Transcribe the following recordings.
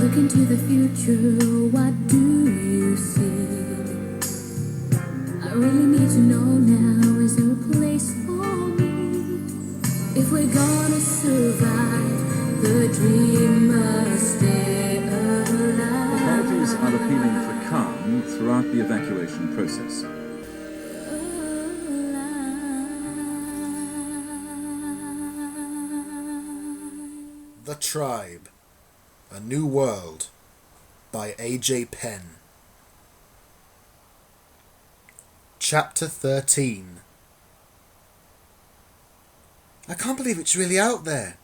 look into the future, what do you see? I really need to know now, is there a place for me? If we're gonna survive, the dream must stay alive. Authorities are appealing for calm throughout the evacuation process. The Tribe, A New World by A.J. Penn. Chapter 13. I can't believe it's really out there,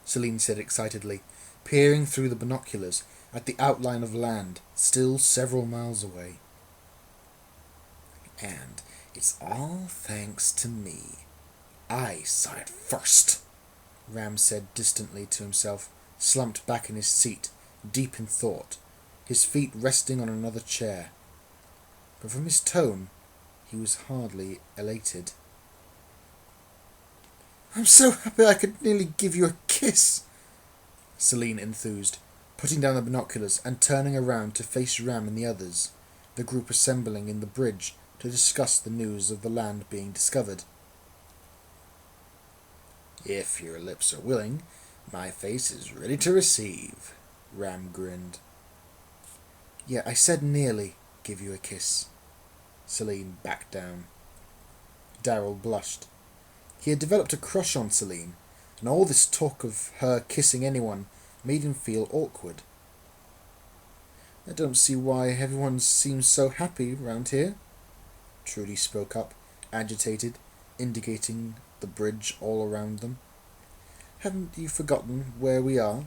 Celine said excitedly, peering through the binoculars at the outline of land still several miles away. And it's all thanks to me. I saw it first, Ram said distantly to himself, slumped back in his seat, deep in thought, his feet resting on another chair. But from his tone, he was hardly elated. I'm so happy I could nearly give you a kiss, Celine enthused, putting down the binoculars and turning around to face Ram and the others, the group assembling in the bridge to discuss the news of the land being discovered. If your lips are willing, my face is ready to receive, Ram grinned. Yeah, I said nearly give you a kiss. Celine backed down. Darryl blushed. He had developed a crush on Celine, and all this talk of her kissing anyone made him feel awkward. I don't see why everyone seems so happy round here, Trudy spoke up, agitated, indicating the bridge all around them. Haven't you forgotten where we are?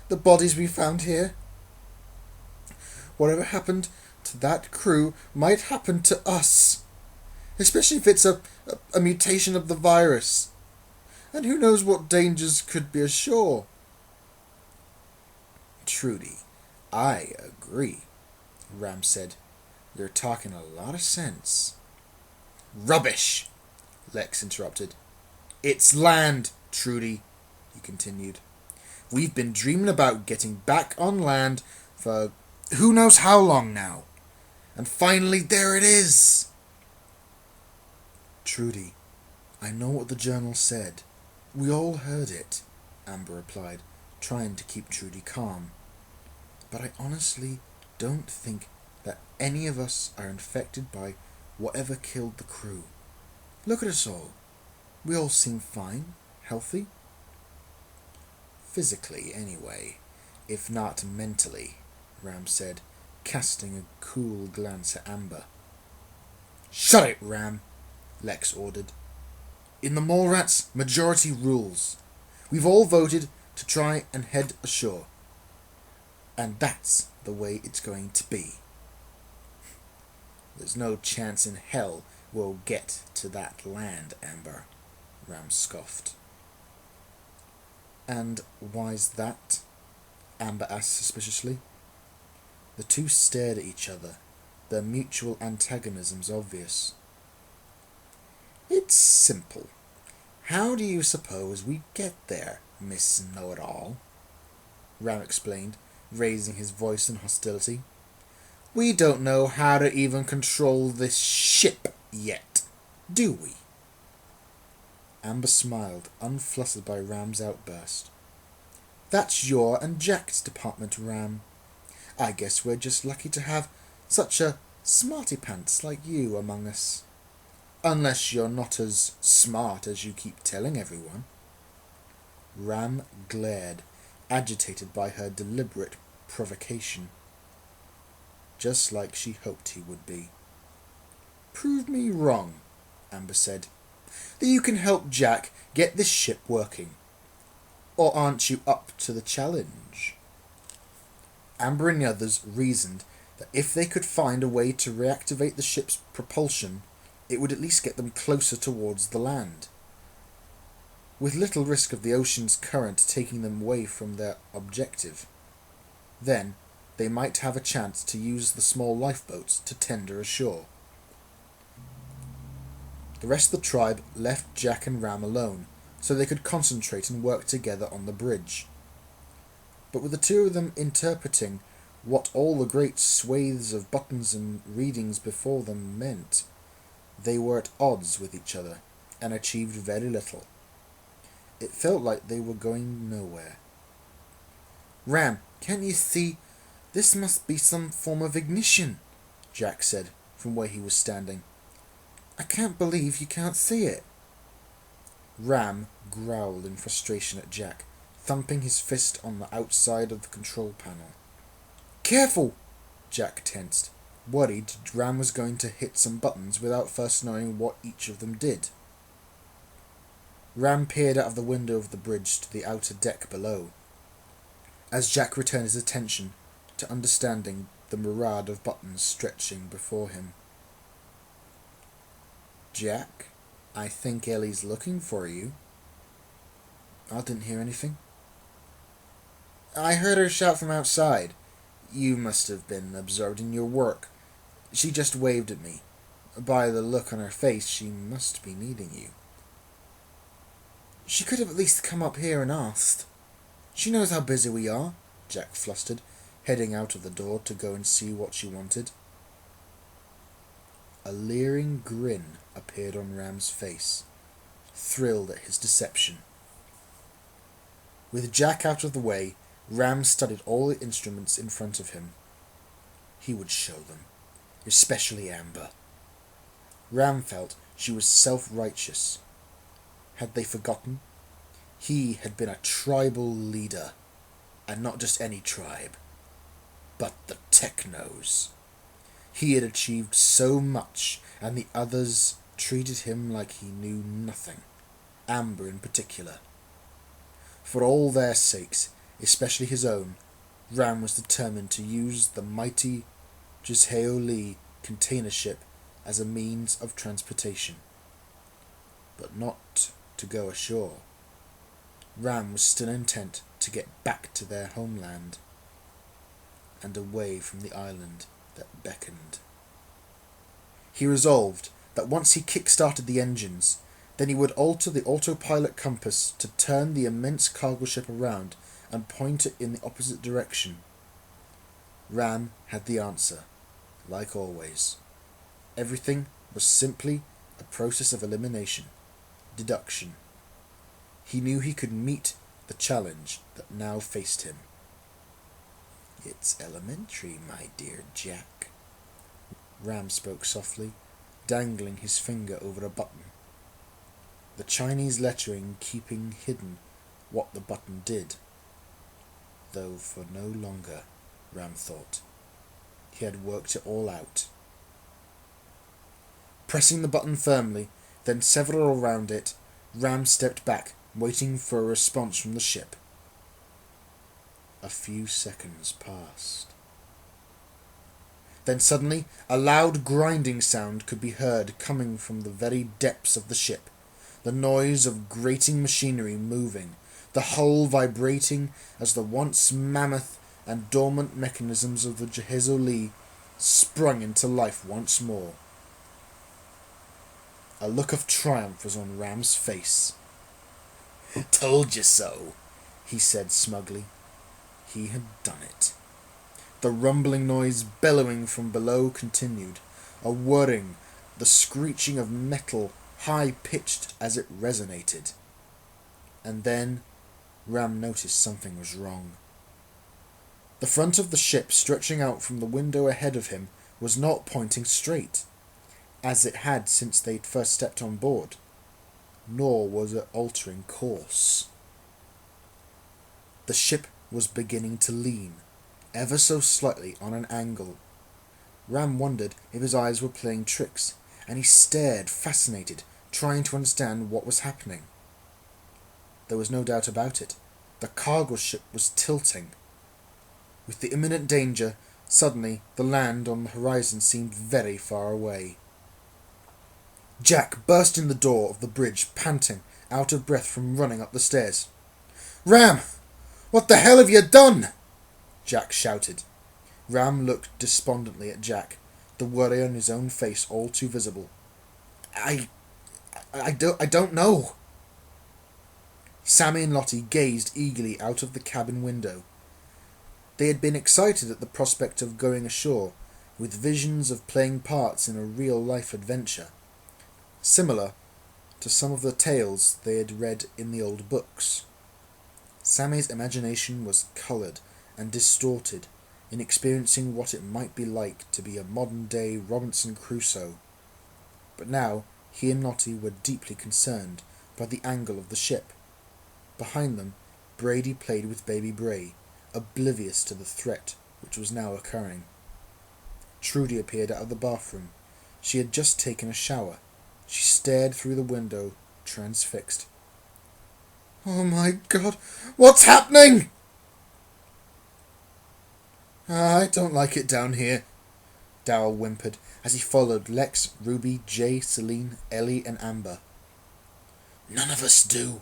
The bodies we found here? Whatever happened to that crew might happen to us, especially if it's a mutation of the virus. And who knows what dangers could be ashore? Trudy, I agree, Ram said. You're talking a lot of sense. Rubbish, Lex interrupted. It's land, Trudy, he continued. We've been dreaming about getting back on land for who knows how long now. And finally there it is. Trudy, I know what the journal said. We all heard it, Amber replied, trying to keep Trudy calm. But I honestly don't think that any of us are infected by whatever killed the crew. Look at us all. We all seem fine, healthy. Physically, anyway, if not mentally, Ram said, casting a cool glance at Amber. Shut it, Ram, Lex ordered. In the Mallrats, majority rules. We've all voted to try and head ashore. And that's the way it's going to be. There's no chance in hell we'll get to that land, Amber, Ram scoffed. And why's that? Amber asked suspiciously. The two stared at each other, their mutual antagonisms obvious. It's simple. How do you suppose we get there, Miss Know-it-all? Ram explained, raising his voice in hostility. We don't know how to even control this ship yet, do we? Amber smiled, unflustered by Ram's outburst. That's your and Jack's department, Ram. I guess we're just lucky to have such a smarty pants like you among us. Unless you're not as smart as you keep telling everyone. Ram glared, agitated by her deliberate provocation. Just like she hoped he would be. Prove me wrong, Amber said. That you can help Jack get this ship working. Or aren't you up to the challenge? Amber and the others reasoned that if they could find a way to reactivate the ship's propulsion, it would at least get them closer towards the land. With little risk of the ocean's current taking them away from their objective. Then, they might have a chance to use the small lifeboats to tender ashore. The rest of the tribe left Jack and Ram alone, so they could concentrate and work together on the bridge. but with the two of them interpreting what all the great swathes of buttons and readings before them meant, they were at odds with each other and achieved very little. It felt like they were going nowhere. "Ram, can't you see? This must be some form of ignition," Jack said from where he was standing. "I can't believe you can't see it." Ram growled in frustration at Jack, thumping his fist on the outside of the control panel. "Careful!" Jack tensed, worried Ram was going to hit some buttons without first knowing what each of them did. Ram peered out of the window of the bridge to the outer deck below, as Jack returned his attention to understanding the myriad of buttons stretching before him. "Jack, I think Ellie's looking for you." "I didn't hear anything." "I heard her shout from outside. You must have been absorbed in your work. She just waved at me. By the look on her face, she must be needing you." "She could have at least come up here and asked. She knows how busy we are," Jack flustered, heading out of the door to go and see what she wanted. A leering grin appeared on Ram's face, thrilled at his deception. With Jack out of the way, Ram studied all the instruments in front of him. He would show them, especially Amber. Ram felt she was self-righteous. Had they forgotten? He had been a tribal leader, and not just any tribe, but the Technos. He had achieved so much, and the others treated him like he knew nothing, Amber in particular. For all their sakes, especially his own, Ram was determined to use the mighty Jzhao Li container ship as a means of transportation, but not to go ashore. Ram was still intent to get back to their homeland and away from the island that beckoned. He resolved that once he kick-started the engines, then he would alter the autopilot compass to turn the immense cargo ship around and point it in the opposite direction. Ram had the answer, like always. Everything was simply a process of elimination, deduction. He knew he could meet the challenge that now faced him. "It's elementary, my dear Jack," Ram spoke softly, dangling his finger over a button, the Chinese lettering keeping hidden what the button did, though for no longer, Ram thought. He had worked it all out. Pressing the button firmly, then several around it, Ram stepped back, waiting for a response from the ship. A few seconds passed. Then suddenly, a loud grinding sound could be heard coming from the very depths of the ship, the noise of grating machinery moving, the hull vibrating as the once mammoth and dormant mechanisms of the Jzhao Li sprung into life once more. A look of triumph was on Ram's face. "Told you so," he said smugly. He had done it. The rumbling noise bellowing from below continued, a whirring, the screeching of metal high-pitched as it resonated. And then Ram noticed something was wrong. The front of the ship stretching out from the window ahead of him was not pointing straight, as it had since they'd first stepped on board, nor was it altering course. The ship was beginning to lean, ever so slightly on an angle. Ram wondered if his eyes were playing tricks, and he stared, fascinated, trying to understand what was happening. There was no doubt about it. The cargo ship was tilting. With the imminent danger, suddenly the land on the horizon seemed very far away. Jack burst in the door of the bridge, panting, out of breath from running up the stairs. "Ram! What the hell have you done?" Jack shouted. Ram looked despondently at Jack, the worry on his own face all too visible. I don't know." Sammy and Lottie gazed eagerly out of the cabin window. They had been excited at the prospect of going ashore, with visions of playing parts in a real-life adventure, similar to some of the tales they had read in the old books. Sammy's imagination was coloured and distorted in experiencing what it might be like to be a modern-day Robinson Crusoe. But now he and Lottie were deeply concerned by the angle of the ship. Behind them, Brady played with baby Bray, oblivious to the threat which was now occurring. Trudy appeared out of the bathroom. She had just taken a shower. She stared through the window, transfixed. "Oh my God, what's happening?" "I don't like it down here," Darryl whimpered as he followed Lex, Ruby, Jay, Celine, Ellie and Amber. "None of us do,"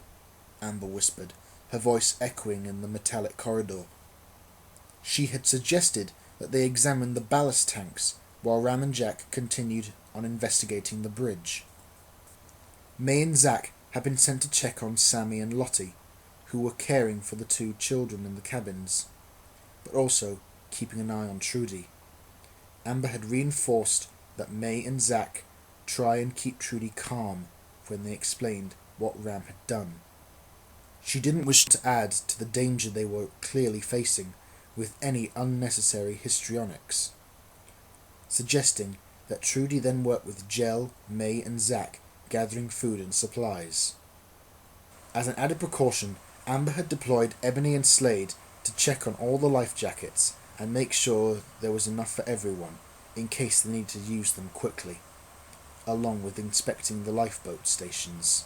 Amber whispered, her voice echoing in the metallic corridor. She had suggested that they examine the ballast tanks while Ram and Jack continued on investigating the bridge. May and Zack had been sent to check on Sammy and Lottie, who were caring for the two children in the cabins, but also keeping an eye on Trudy. Amber had reinforced that May and Zack try and keep Trudy calm when they explained what Ram had done. She didn't wish to add to the danger they were clearly facing with any unnecessary histrionics, suggesting that Trudy then work with Jel, May and Zack gathering food and supplies. As an added precaution, Amber had deployed Ebony and Slade to check on all the life jackets and make sure there was enough for everyone in case they needed to use them quickly, along with inspecting the lifeboat stations.